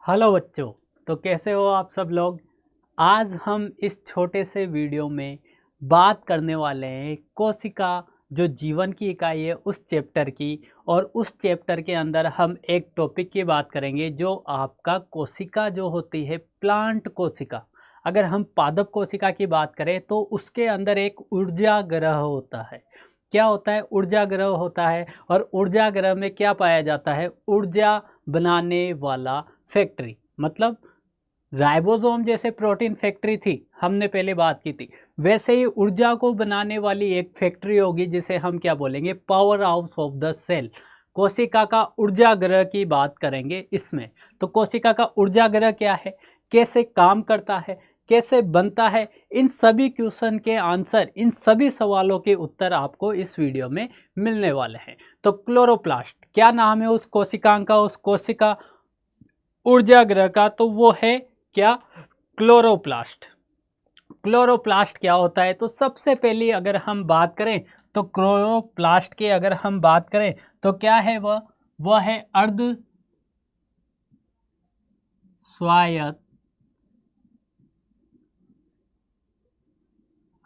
Hello बच्चों। तो कैसे हो आप सब लोग। आज हम इस छोटे से वीडियो में बात करने वाले हैं कोशिका जो जीवन की इकाई है उस चैप्टर की। और उस चैप्टर के अंदर हम एक टॉपिक की बात करेंगे जो आपका कोशिका जो होती है प्लांट कोशिका। अगर हम पादप कोशिका की बात करें तो उसके अंदर एक ऊर्जा ग्रह होता है। क्या होता है? ऊर्जा ग्रह होता है। और ऊर्जा ग्रह में क्या पाया जाता है? ऊर्जा बनाने वाला फैक्ट्री। मतलब राइबोसोम जैसे प्रोटीन फैक्ट्री थी, हमने पहले बात की थी, वैसे ही ऊर्जा को बनाने वाली एक फैक्ट्री होगी जिसे हम क्या बोलेंगे? Power house of the cell. कोशिका का ऊर्जा ग्रह की बात करेंगे इसमें। तो कोशिका का ऊर्जा ग्रह क्या है, कैसे काम करता है, कैसे बनता है, इन सभी क्वेश्चन के आंसर, इन सभी सवालों के उत्तर आपको इस वीडियो में मिलने वाले हैं। तो क्लोरोप्लास्ट क्या नाम है उस कोशिकांग का, उस कोशिका ऊर्जा ग्रह का? तो वो है क्या? क्लोरोप्लास्ट। क्लोरोप्लास्ट क्या होता है? तो सबसे पहले अगर हम बात करें तो क्लोरोप्लास्ट की अगर हम बात करें तो क्या है वह है अर्ध स्वायत्त।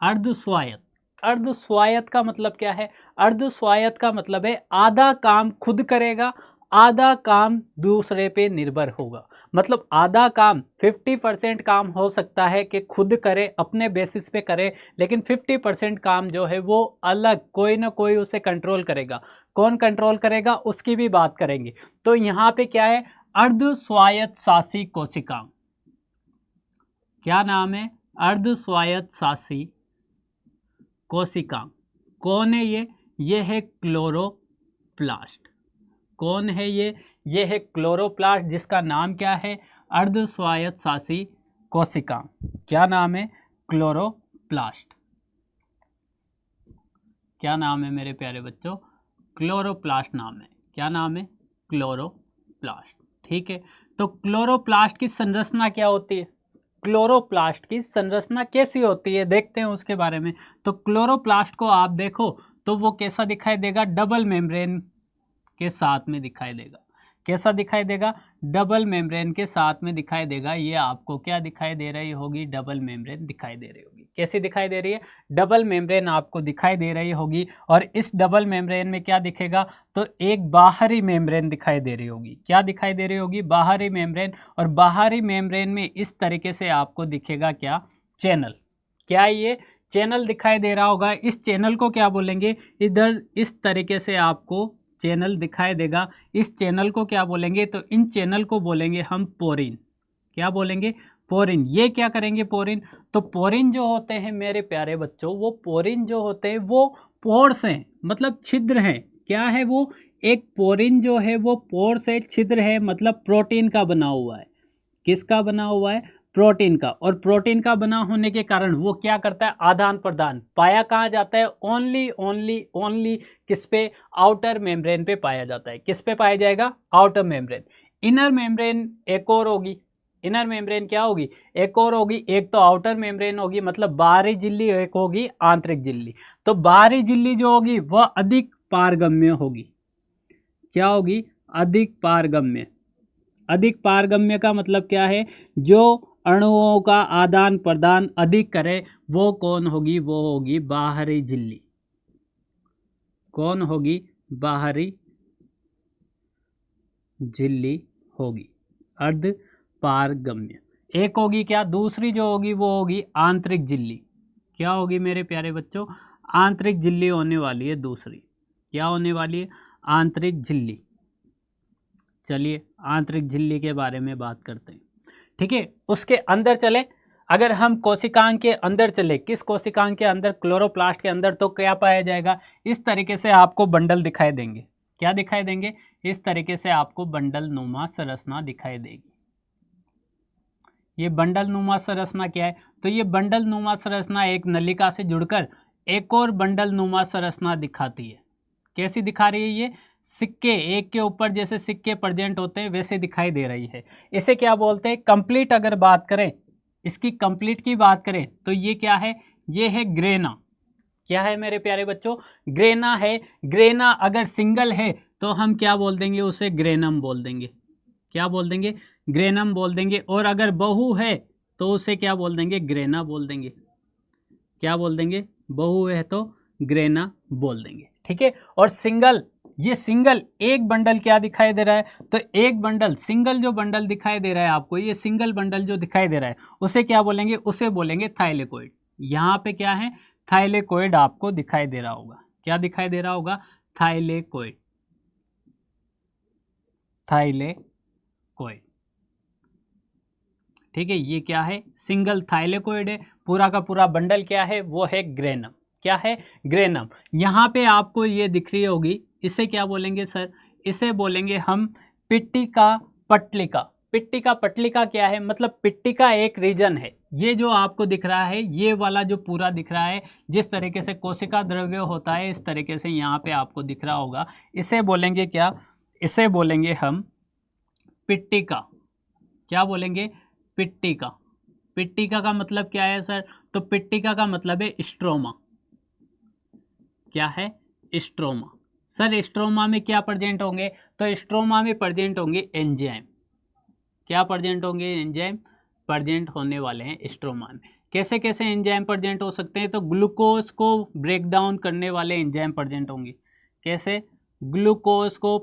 अर्ध स्वायत्त। अर्ध स्वायत्त का मतलब क्या है? अर्ध स्वायत्त का मतलब है आधा काम खुद करेगा, आधा काम दूसरे पे निर्भर होगा। मतलब आधा काम 50% काम हो सकता है कि खुद करे, अपने बेसिस पे करे, लेकिन 50% काम जो है वो अलग कोई ना कोई उसे कंट्रोल करेगा। कौन कंट्रोल करेगा उसकी भी बात करेंगे। तो यहाँ पे क्या है? अर्ध स्वायत्त शासी कोशिका। क्या नाम है? अर्ध स्वायत्त शासी कोशिका। कौन है ये है क्लोरोप्लास्ट। कौन है ये है क्लोरोप्लास्ट, जिसका नाम क्या है? अर्ध स्वायत्त शासी कोशिका। क्या नाम है? क्लोरोप्लास्ट। क्या नाम है मेरे प्यारे बच्चों? क्लोरोप्लास्ट नाम है। क्या नाम है? क्लोरोप्लास्ट। ठीक है। तो क्लोरोप्लास्ट की संरचना क्या होती है? क्लोरोप्लास्ट की संरचना कैसी होती है देखते हैं उसके बारे में। तो क्लोरोप्लास्ट को आप देखो तो वो कैसा दिखाई देगा? डबल मेम्ब्रेन के साथ में दिखाई देगा। कैसा दिखाई देगा? डबल मेम्ब्रेन के साथ में दिखाई देगा। ये आपको क्या दिखाई दे रही होगी? डबल मेम्ब्रेन दिखाई दे रही होगी। कैसी दिखाई दे रही है? डबल मेम्ब्रेन आपको दिखाई दे रही होगी। और इस डबल मेम्ब्रेन में क्या दिखेगा? तो एक बाहरी मेम्ब्रेन दिखाई दे रही होगी। क्या दिखाई दे रही होगी? बाहरी मेम्ब्रेन। और बाहरी मेम्ब्रेन में इस तरीके से आपको दिखेगा क्या? चैनल। क्या ये चैनल दिखाई दे रहा होगा? इस चैनल को क्या बोलेंगे? इधर इस तरीके से आपको चैनल दिखाई देगा। इस चैनल को क्या बोलेंगे? तो इन चैनल को बोलेंगे हम पोरिन। क्या बोलेंगे? पोरिन। ये क्या करेंगे? पोरिन। तो पोरिन जो होते हैं मेरे प्यारे बच्चों, वो पोरिन जो होते हैं वो पोर्स हैं, मतलब छिद्र हैं। क्या है वो? एक पोरिन जो है वो पोर्स है, छिद्र है, मतलब प्रोटीन का बना हुआ है। किसका बना हुआ है? प्रोटीन का। और प्रोटीन का बना होने के कारण वो क्या करता है? आदान प्रदान। पाया कहाँ जाता है? ओनली ओनली ओनली किस पे? आउटर मेम्ब्रेन पे पाया जाता है। किस पे पाया जाएगा? Outer membrane. इनर मेम्ब्रेन एक और होगी। इनर मेम्ब्रेन क्या होगी? एक और होगी। एक तो आउटर मेम्ब्रेन होगी, मतलब बाहरी झिल्ली, एक होगी आंतरिक झिल्ली। तो बाहरी झिल्ली जो होगी वह अधिक पारगम्य होगी। क्या होगी? अधिक पारगम्य। अधिक पारगम्य का मतलब क्या है? जो अणुओं का आदान प्रदान अधिक करे वो कौन होगी? वो होगी बाहरी झिल्ली। कौन होगी? बाहरी झिल्ली होगी अर्ध पारगम्य। एक होगी क्या? दूसरी जो होगी वो होगी आंतरिक झिल्ली। क्या होगी मेरे प्यारे बच्चों? आंतरिक झिल्ली होने वाली है दूसरी। क्या होने वाली है? आंतरिक झिल्ली। चलिए आंतरिक झिल्ली के बारे में बात करते हैं। ठीक है, उसके अंदर चले। अगर हम कोशिकांग के अंदर चले, किस कोशिकांग के अंदर? क्लोरोप्लास्ट के अंदर। तो क्या पाया जाएगा? इस तरीके से आपको बंडल दिखाई देंगे। क्या दिखाई देंगे? इस तरीके से आपको बंडल नुमा संरचना दिखाई देगी। ये बंडल नुमा संरचना क्या है? तो ये बंडल नुमा संरचना एक नलिका से जुड़कर एक और बंडल नुमा संरचना दिखाती है। कैसी दिखा रही है ये? सिक्के, एक के ऊपर जैसे सिक्के प्रेजेंट होते हैं वैसे दिखाई दे रही है। इसे क्या बोलते हैं? कंप्लीट। अगर बात करें इसकी कंप्लीट की बात करें तो ये क्या है? ये है ग्रेना। क्या है मेरे प्यारे बच्चों? ग्रेना है। ग्रेना अगर सिंगल है तो हम क्या बोल देंगे? उसे ग्रेनम बोल देंगे। क्या बोल देंगे, ग्रेनम बोल देंगे। और अगर बहु है तो उसे क्या बोल देंगे, ग्रेना बोल देंगे। क्या बोल देंगे, बहु है तो ग्रेना बोल देंगे। ठीक है। और सिंगल, ये सिंगल एक बंडल क्या दिखाई दे रहा है, तो एक बंडल, सिंगल जो बंडल दिखाई दे रहा है आपको, ये सिंगल बंडल जो दिखाई दे रहा है उसे क्या बोलेंगे, उसे बोलेंगे थाइलेकोइड। यहाँ पे क्या है, थाइलेकोइड आपको दिखाई दे रहा होगा। क्या दिखाई दे रहा होगा, थाइलेकोइड, थाइलेकोइड। ठीक है, ये क्या है, सिंगल थाइलेकोइड है। पूरा का पूरा बंडल क्या है, वो है ग्रेनम। क्या है, ग्रेनम। यहाँ पे आपको ये दिख रही होगी, इसे क्या बोलेंगे सर, इसे बोलेंगे हम पिट्टिका पटलिका। पिट्टिका पटलिका क्या है, मतलब पिट्टिका एक रीजन है। ये जो आपको दिख रहा है, ये वाला जो पूरा दिख रहा है, जिस तरीके से कोशिका द्रव्य होता है इस तरीके से यहाँ पे आपको दिख रहा होगा, इसे बोलेंगे क्या, इसे बोलेंगे हम पिट्टिका। क्या बोलेंगे, पिट्टिका। पिट्टिका का मतलब क्या है सर, तो पिट्टिका का मतलब है स्ट्रोमा। क्या है, स्ट्रोमा। सर स्ट्रोमा में क्या प्रेजेंट होंगे, तो स्ट्रोमा में प्रेजेंट होंगे एंजाइम। क्या प्रेजेंट होंगे, एंजाइम प्रेजेंट होने वाले हैं स्ट्रोमा में। कैसे कैसे एंजाइम प्रेजेंट हो सकते हैं, तो ग्लूकोज को ब्रेक डाउन करने वाले एंजाइम प्रेजेंट होंगे। कैसे, ग्लूकोज को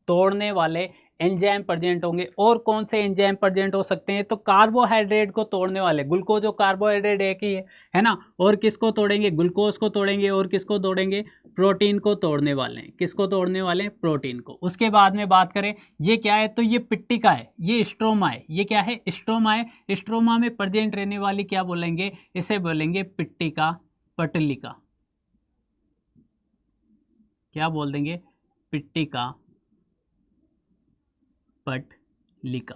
तोड़ने वाले एंजाइम प्रेजेंट होंगे। और कौन से एंजाइम प्रेजेंट हो सकते हैं, तो कार्बोहाइड्रेट को तोड़ने वाले, ग्लूकोज और कार्बोहाइड्रेट एक ही है ना। और किसको तोड़ेंगे, ग्लूकोज को तोड़ेंगे। और किसको तोड़ेंगे, प्रोटीन को तोड़ने वाले हैं। किसको तोड़ने वाले हैं, प्रोटीन को। उसके बाद में बात करें, ये क्या है, तो ये पिट्टिका है, ये स्ट्रोमा है। ये क्या है, स्ट्रोमा है। स्ट्रोमा में प्रेजेंट रहने वाली क्या बोलेंगे, इसे बोलेंगे पिट्टिका पटलिका। क्या बोल देंगे, पिट्टिका पटलिका।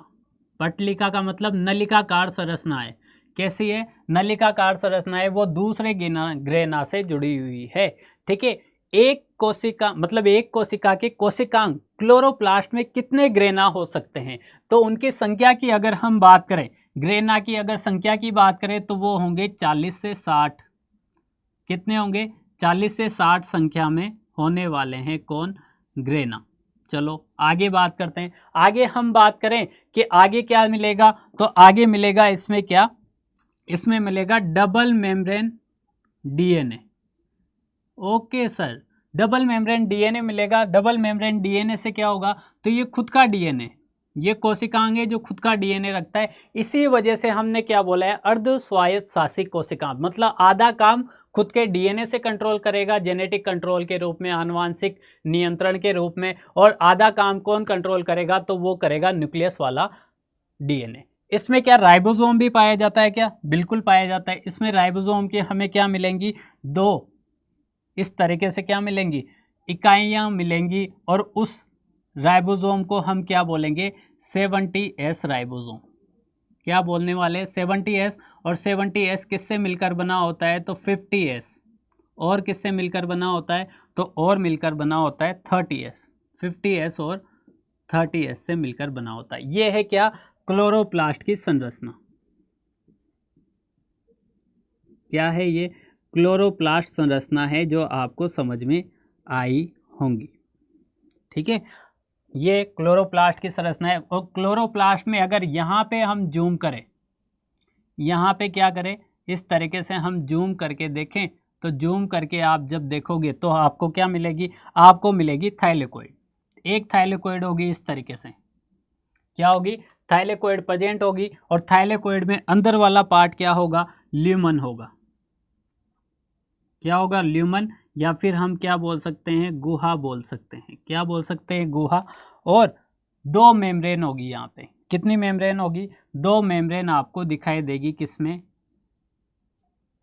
पटलिका का मतलब नलिकाकार संरचना है। कैसी है, नलिकाकार संरचना है, वो दूसरे ग्रेना से जुड़ी हुई है। ठीक है। एक कोशिका, मतलब एक कोशिका के कोशिकांग क्लोरोप्लास्ट में कितने ग्रेना हो सकते हैं, तो उनकी संख्या की अगर हम बात करें, ग्रेना की अगर संख्या की बात करें तो वो होंगे 40 से 60। कितने होंगे, 40 से 60 संख्या में होने वाले हैं कौन, ग्रेना। चलो आगे बात करते हैं। आगे हम बात करें कि आगे क्या मिलेगा, तो आगे मिलेगा इसमें क्या, इसमें मिलेगा double membrane DNA. Okay sir, double membrane DNA मिलेगा। डबल मेम्ब्रेन डीएनए से क्या होगा, तो ये खुद का डीएनए, ये कोशिकांग है जो खुद का डीएनए रखता है। इसी वजह से हमने क्या बोला है, अर्ध स्वायत्त शासी कोशिकांग, मतलब आधा काम खुद के डीएनए से कंट्रोल करेगा, जेनेटिक कंट्रोल के रूप में, आनुवांशिक नियंत्रण के रूप में। और आधा काम कौन कंट्रोल करेगा, तो वो करेगा न्यूक्लियस वाला डीएनए। इसमें क्या राइबोसोम भी पाया जाता है, क्या, बिल्कुल पाया जाता है। इसमें राइबोसोम के हमें क्या मिलेंगी, दो इस तरीके से क्या मिलेंगी, इकाइयाँ मिलेंगी। और उस राइबोसोम को हम क्या बोलेंगे, 70S राइबोसोम। क्या बोलने वाले, 70S। और 70S किससे मिलकर बना होता है, तो 50S। और किससे मिलकर बना होता है, तो और मिलकर बना होता है 30S। 50S और 30S से मिलकर बना होता है। ये है क्या, क्लोरोप्लास्ट की संरचना। क्या है ये, क्लोरोप्लास्ट संरचना है, जो आपको समझ में आई होंगी। ठीक है, ये क्लोरोप्लास्ट की संरचना है। और क्लोरोप्लास्ट में अगर यहाँ पे हम जूम करें, यहाँ पे क्या करें, इस तरीके से हम जूम करके देखें, तो जूम करके आप जब देखोगे तो आपको क्या मिलेगी, आपको मिलेगी थाइलेकोइड। एक थाइलेकोइड होगी इस तरीके से, क्या होगी, थाइलेकोइड प्रेजेंट होगी। और थाइलेकोइड में अंदर वाला पार्ट क्या होगा, ल्यूमन होगा। क्या होगा, ल्यूमन, या फिर हम क्या बोल सकते हैं, गुहा बोल सकते हैं। क्या बोल सकते हैं, गुहा। और दो मेम्ब्रेन होगी यहाँ पे। कितनी मेम्ब्रेन होगी, दो मेम्ब्रेन आपको दिखाई देगी। किसमें,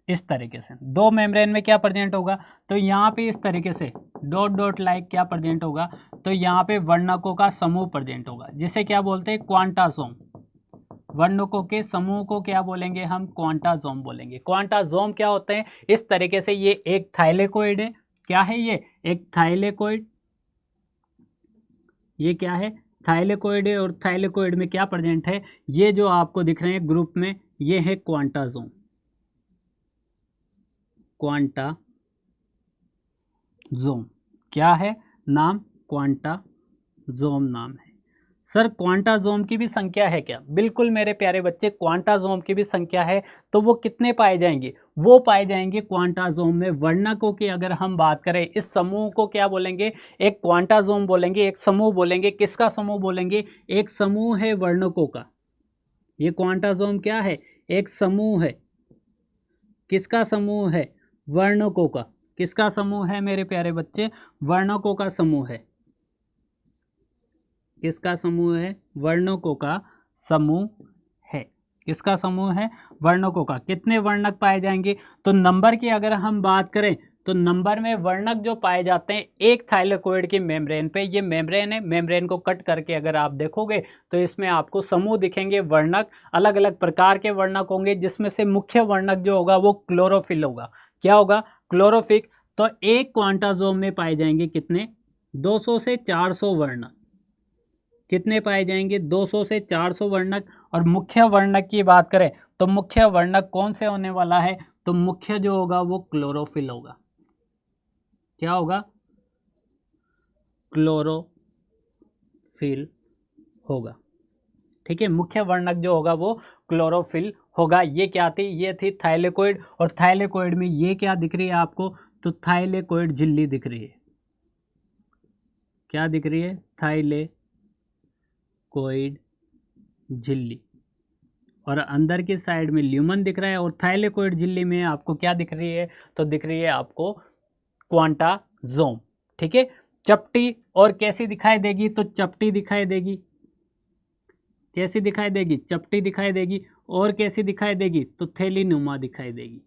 इस तरीके से दो मेम्ब्रेन में क्या प्रेजेंट होगा, तो यहाँ पे इस तरीके से डॉट डॉट लाइक क्या प्रेजेंट होगा, तो यहाँ पे वर्णकों का समूह प्रेजेंट होगा, जिसे क्या बोलते हैं, क्वांटासोम। वर्णकों के समूह को क्या बोलेंगे हम, क्वांटासोम बोलेंगे। क्वांटासोम क्या होते हैं, इस तरीके से ये एक थाइलेकोइड है। क्या है ये, एक थाइलेकोइड। ये क्या है, थाइलेकोइड है। और थाइलेकोइड में क्या प्रेजेंट है, ये जो आपको दिख रहे हैं ग्रुप में, ये है क्वांटासोम। क्वांटासोम क्या है नाम, क्वांटासोम नाम है। सर क्वांटाजोम की भी संख्या है क्या? बिल्कुल मेरे प्यारे बच्चे, क्वांटाजोम की भी संख्या है। तो वो कितने पाए जाएंगे? वो पाए जाएंगे क्वांटाजोम में वर्णकों की अगर हम बात करें, इस समूह को क्या बोलेंगे? एक क्वांटाजोम बोलेंगे, एक समूह बोलेंगे। किसका समूह बोलेंगे? एक समूह है वर्णकों का। ये क्वांटाजोम क्या है? एक समूह है। किसका समूह है? वर्णकों का। किसका समूह है मेरे प्यारे बच्चे? वर्णकों का समूह है। किसका समूह है? वर्णकों का समूह है। किसका समूह है? वर्णकों का। कितने वर्णक पाए जाएंगे? तो नंबर की अगर हम बात करें तो नंबर में वर्णक जो पाए जाते हैं एक थाइलेकोइड की मेम्ब्रेन पे, ये मेम्ब्रेन है, मेम्ब्रेन को कट करके अगर आप देखोगे तो इसमें आपको समूह दिखेंगे, वर्णक, अलग अलग प्रकार के वर्णक होंगे, जिसमें से मुख्य वर्णक जो होगा वो क्लोरोफिल होगा। क्या होगा? क्लोरोफिल। तो एक क्वांटाजोम में पाए जाएंगे कितने? 200 से 400 वर्णक। कितने पाए जाएंगे? 200 से 400 वर्णक। और मुख्य वर्णक की बात करें तो मुख्य वर्णक कौन से होने वाला है? तो मुख्य जो होगा वो क्लोरोफिल होगा। क्या होगा? क्लोरोफिल होगा। ठीक है, मुख्य वर्णक जो होगा वो क्लोरोफिल होगा। ये क्या थी? ये थी थाइलेकोइड। और थाइलेकोइड में ये क्या दिख रही है आपको? तो थाइलेकोइड झिल्ली दिख रही है। क्या दिख रही है? थाइलेकोइड झिल्ली। और अंदर की साइड में ल्यूमन दिख रहा है। और थाइलेकोइड झिल्ली में आपको क्या दिख रही है? तो दिख रही है आपको क्वांटाजोम। ठीक है, चपटी और कैसी दिखाई देगी? तो चपटी दिखाई देगी। कैसी दिखाई देगी? चपटी दिखाई देगी। और कैसी दिखाई देगी? तो थैलीनुमा दिखाई देगी।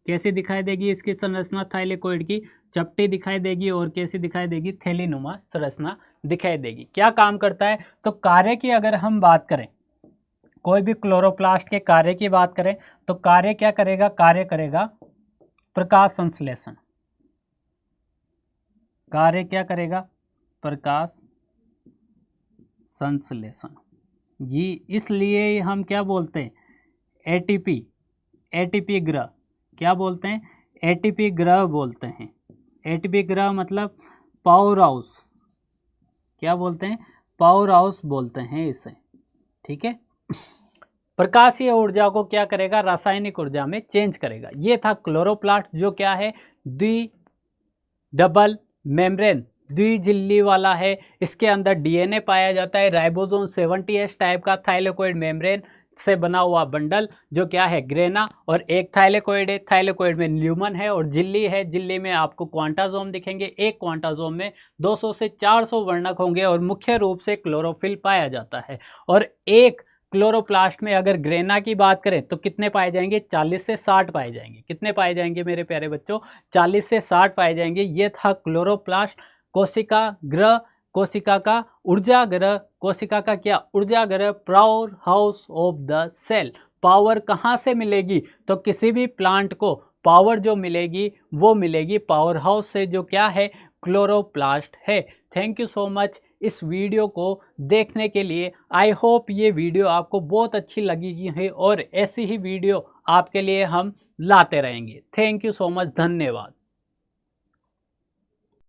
कैसी दिखाई देगी इसकी संरचना थाइलेकोइड की? चपटी दिखाई देगी। और कैसी दिखाई देगी? थैलीनुमा संरचना दिखाई देगी। क्या काम करता है? तो कार्य की अगर हम बात करें, कोई भी क्लोरोप्लास्ट के कार्य की बात करें तो कार्य क्या करेगा? कार्य करेगा प्रकाश संश्लेषण। कार्य क्या करेगा? प्रकाश संश्लेषण। ये इसलिए हम क्या बोलते हैं? एटीपी। एटीपी ग्रह। क्या बोलते हैं? एटीपी ग्रह बोलते हैं। एटीपी ग्रह मतलब पावर हाउस। क्या बोलते हैं? पावर हाउस बोलते हैं इसे। ठीक है, प्रकाशीय ऊर्जा को क्या करेगा? रासायनिक ऊर्जा में चेंज करेगा। ये था क्लोरोप्लास्ट, जो क्या है? डबल मेम्ब्रेन, द्विझिल्ली वाला है। इसके अंदर डीएनए पाया जाता है, राइबोसोम 70S टाइप का, थाइलेकोइड मेम्ब्रेन से बना हुआ बंडल जो क्या है? ग्रेना। और एक थाइलेकोइड है, थाइलेकोइड में ल्यूमन है और झिल्ली है। झिल्ली में आपको क्वांटाजोम दिखेंगे। एक क्वांटाजोम में 200 से 400 वर्णक होंगे और मुख्य रूप से क्लोरोफिल पाया जाता है। और एक क्लोरोप्लास्ट में अगर ग्रेना की बात करें तो कितने पाए जाएंगे? 40 से 60 पाए जाएंगे। कितने पाए जाएंगे मेरे प्यारे बच्चों? 40 से 60 पाए जाएंगे। ये था क्लोरोप्लास्ट। कोशिका ग्रह, कोशिका का ऊर्जा ग्रह। कोशिका का क्या? ऊर्जा ग्रह, power house of the cell. Power कहाँ से मिलेगी? तो किसी भी प्लांट को पावर जो मिलेगी वो मिलेगी पावर हाउस से, जो क्या है? क्लोरोप्लास्ट है। थैंक यू सो मच इस वीडियो को देखने के लिए। आई होप ये वीडियो आपको बहुत अच्छी लगी है और ऐसी ही वीडियो आपके लिए हम लाते रहेंगे। Thank you so much. धन्यवाद।